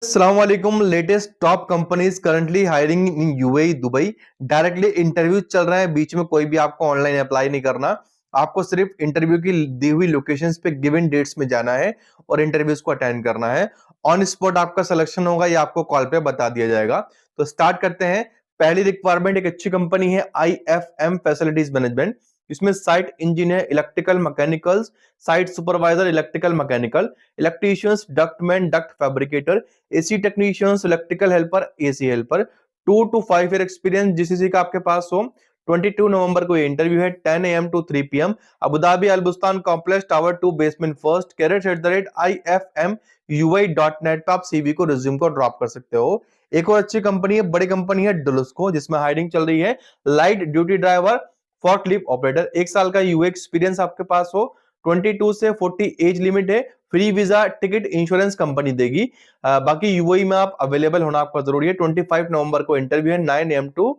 अस्सलाम वालेकुम। Latest top companies currently hiring in UAE Dubai. Directly interview चल रहा है, बीच में कोई भी आपको ऑनलाइन अप्लाई नहीं करना। आपको सिर्फ इंटरव्यू की दी हुई लोकेशंस पे गिवन डेट्स में जाना है और इंटरव्यूज को अटेंड करना है। ऑन स्पॉट आपका सिलेक्शन होगा या आपको कॉल पे बता दिया जाएगा। तो स्टार्ट करते हैं। पहली रिक्वायरमेंट एक अच्छी कंपनी है IFM फैसिलिटीज मैनेजमेंट। इसमें site engineer electrical mechanicals, site supervisor electrical mechanical, electricians, ductman duct fabricator, AC technicians, electrical helper, AC helper. 2 to 5 year experience GCC का आपके पास हो। 22 नवंबर को ये इंटरव्यू है 10 AM to 3 PM। Abu Dhabi Al Bustan complex tower 2 basement first. carrots@ifmui.net पे आप CV को resume को ड्रॉप कर सकते हो। एक और अच्छी कंपनी है, बड़ी कंपनी है डुलस्को, जिसमें हायरिंग चल रही है light duty driver, forklift operator. 1 साल का यूए एक्सपीरियंस आपके पास हो। 22 से 40 एज लिमिट है। Free visa ticket insurance company देगी। बाकी यूएई में आप अवेलेबल होना आपका जरूरी है। 25 नवंबर को इंटरव्यू है 9 AM to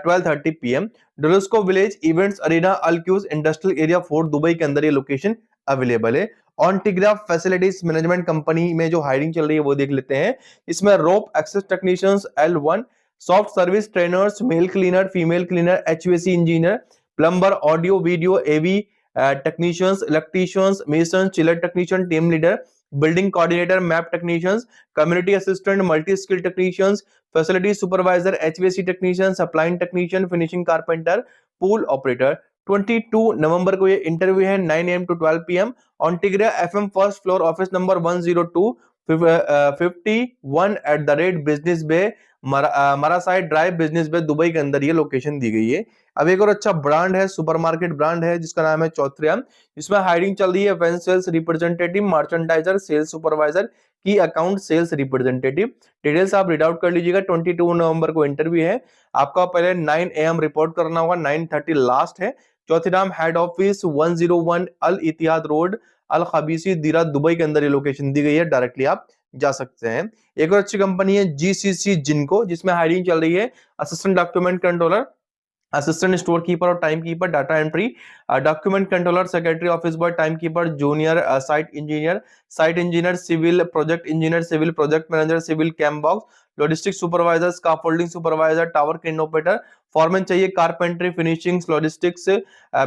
12:30 PM। Dulsco village events arena Al Quoz industrial area 4 Dubai के अंदर ये लोकेशन अवेलेबल है। ऑनटीग्राफ फैसिलिटीज मैनेजमेंट कंपनी में जो हायरिंग चल रही है वो देख लेते हैं। इसमें rope access technicians L1, soft service trainers, male cleaner, female cleaner, HVAC engineer, plumber, audio video AV technicians, electricians, mason, chiller technician, team leader, building coordinator, MEP technicians, community assistant, multi skill technicians, facility supervisor, HVAC technician, splicing technician, finishing carpenter, pool operator. 22 नवंबर को ये interview है 9 AM to 12 PM। ऑन्टिग्रा FM first floor office number 102 51 @बिजनेस bay Marasi drive business बे Dubai के अंदर ये location दी गई है। अब एक और अच्छा ब्रांड है, सुपरमार्केट ब्रांड है, जिसका नाम है चौथरिया। इसमें हायरिंग चल रही है van sales representative, merchandiser, sales supervisor, key account sales representative. Details आप रीड आउट कर लीजिएगा। 22 नवंबर को इंटरव्यू है। आपका पहले 9 AM रिपोर्ट करना होगा, 9:30 लास्ट है। चौथीराम हेड ऑफिस 101 अल इतिहाद रोड, अल खबीसी दीरा दुबई के अंदर ये लोकेशन दी गई है। डायरेक्टली आप जा सकते हैं। एक और अच्छी कंपनी है GCC जिनको, जिसमें हायरिंग चल रही है assistant document controller, assistant store keeper और time keeper, data entry, document controller, secretary, office boy, time keeper, junior site engineer, civil project engineer, civil project manager, civil कैम बॉक्स, logistic supervisor, scaffolding supervisor, tower crane operator. Foreman चाहिए carpentry, finishing, logistics,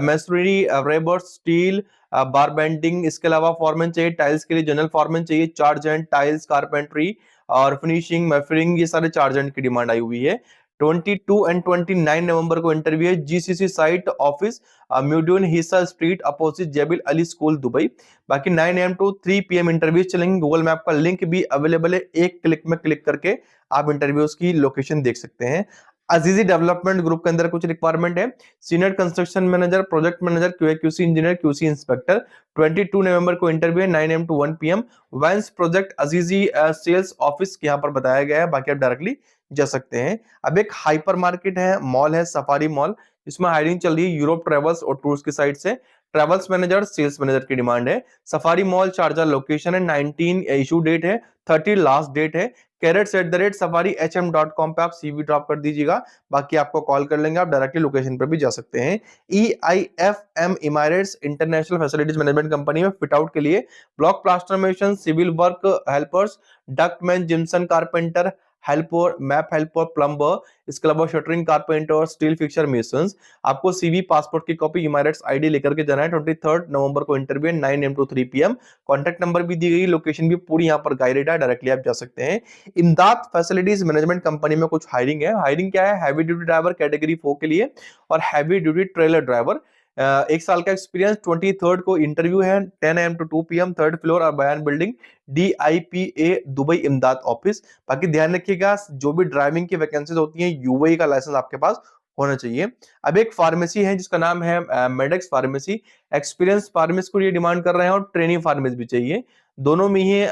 masonry, rebars, steel, bar bending. इसके अलावा foreman चाहिए tiles के लिए, general foreman चाहिए, charge and tiles, carpentry और फिनिशिंग, मेफरिंग, ये सारे चार्ज एंड की डिमांड आई हुई है। 22 एंड 29 नवंबर को इंटरव्यू है GCC साइट ऑफिस, म्यूडियन Hessa street opposite Jebel Ali school Dubai. बाकी 9 AM to 3 PM इंटरव्यूज चलेंगे। गूगल मैप का लिंक भी अवेलेबल है, एक क्लिक में क्लिक करके आप इंटरव्यूज की लोकेशन देख सकते हैं। अजीजी डेवलपमेंट ग्रुप के अंदर कुछ रिक्वायरमेंट है। Senior construction manager, project manager, QA/QC engineer, QC inspector. 22 नवंबर को इंटरव्यू है 9 AM to 1 PM। वैंस प्रोजेक्ट अजीजी सेल्स ऑफिस यहाँ पर बताया गया है। बाकी आप डायरेक्टली जा सकते हैं। अब एक हाइपर मार्केट है, मॉल है सफारी मॉल, इसमें हायरिंग चल रही है यूरोप ट्रेवल्स और टूर्स की साइड से। ट्रेवल्स मैनेजर, सेल्स मैनेजर की डिमांड है। सफारी मॉल शारजा लोकेशन है। 19 इशू डेट है, 30 लास्ट डेट है। carrots@safarihm.com पे आप CV ड्रॉप कर दीजिएगा। बाकी आपको कॉल कर लेंगे, आप डायरेक्टली लोकेशन पर भी जा सकते हैं। EIFM Emirates international facilities management company में फिट आउट के लिए block plaster mason, civil work helpers, ductman, gypsum carpenter helper, MEP helper, plumber, इसके अलावा shuttering carpenter, steel fixer, masons. आपको CV, पासपोर्ट की कॉपी, इमारट्स ID लेकर के जाना है। 23 नवंबर को interview 9 AM to 3 PM। Contact number भी दी गई, लोकेशन भी पूरी यहाँ पर गाइडेड है, डायरेक्टली आप जा सकते हैं। इमदाद फैसिलिटीज मैनेजमेंट कंपनी में कुछ हायरिंग है। हायरिंग क्या है? हैवी ड्यूटी ड्राइवर कैटेगरी 4 के लिए और हैवी ड्यूटी ट्रेलर ड्राइवर। 1 साल का एक्सपीरियंस। 23 को इंटरव्यू है 10 AM to 2 PM, third floor और बयान बिल्डिंग, DIPA दुबई इमदाद ऑफिस। बाकी ध्यान रखिएगा, जो भी ड्राइविंग की वैकेंसीज होती हैं यूएई का लाइसेंस आपके पास होना चाहिए। अब एक फार्मेसी है जिसका नाम है मेडेक्स फार्मेसी। एक्सपीरियंस फार्मेसी को ये डिमांड कर रहे हैं और ट्रेनिंग फार्मेसी भी चाहिए। दोनों में ही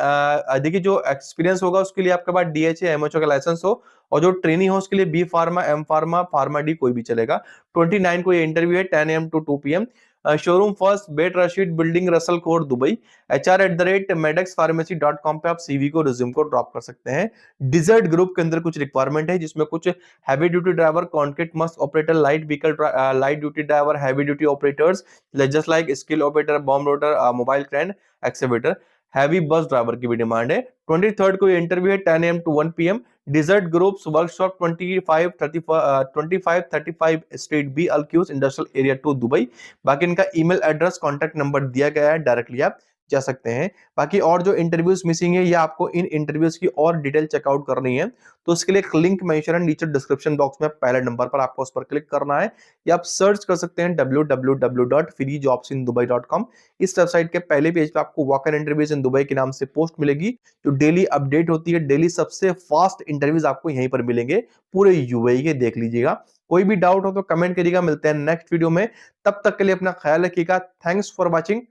देखिए, जो एक्सपीरियंस होगा उसके लिए आपके पास DHA MHO का लाइसेंस हो, और जो ट्रेनिंग हो उसके लिए B pharma, M pharma, pharma D कोई भी चलेगा। 29 को ये इंटरव्यू है 10 AM to 2 PM। Showroom first, बेट रशीद बिल्डिंग, रसल कोट दुबई। HR@medexpharmacy.com पे आप CV को, रिज्यूम को ड्रॉप कर सकते हैं। डिजर्ट ग्रुप के अंदर कुछ रिक्वायरमेंट है, जिसमें कुछ heavy duty driver, concrete must operator, light vehicle light duty driver, heavy duty operators just like skill operator, bomb loader, mobile crane, excavator. Heavy bus driver की भी डिमांड है। 23 को ये इंटरव्यू है 10 AM to 1 PM। Desert groups workshop 2535 street B Al Quoz industrial area 2 Dubai. बाकी इनका email address contact number दिया गया है, डायरेक्टली आप जा सकते हैं। बाकी और जो इंटरव्यूज मिसिंग है या आपको इन इंटरव्यूज की और डिटेल चेकआउट करनी है तो उसके लिए एक लिंक मेंशन है नीचे डिस्क्रिप्शन बॉक्स में, पहले नंबर पर आपको उस पर क्लिक करना है या आप सर्च कर सकते हैं www.freejobsindubai.com। इस वेबसाइट के पहले पेज पे आपको walk in interviews in Dubai के नाम से पोस्ट मिलेगी जो डेली अपडेट होती है। डेली सबसे फास्ट इंटरव्यूज आपको यहीं पर मिलेंगे पूरे यूएई के, देख लीजिएगा। कोई भी डाउट हो तो कमेंट करिएगा। मिलते हैं नेक्स्ट वीडियो में, तब तक के लिए अपना ख्याल रखिएगा। Thanks for watching.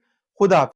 खुदा हाफिज।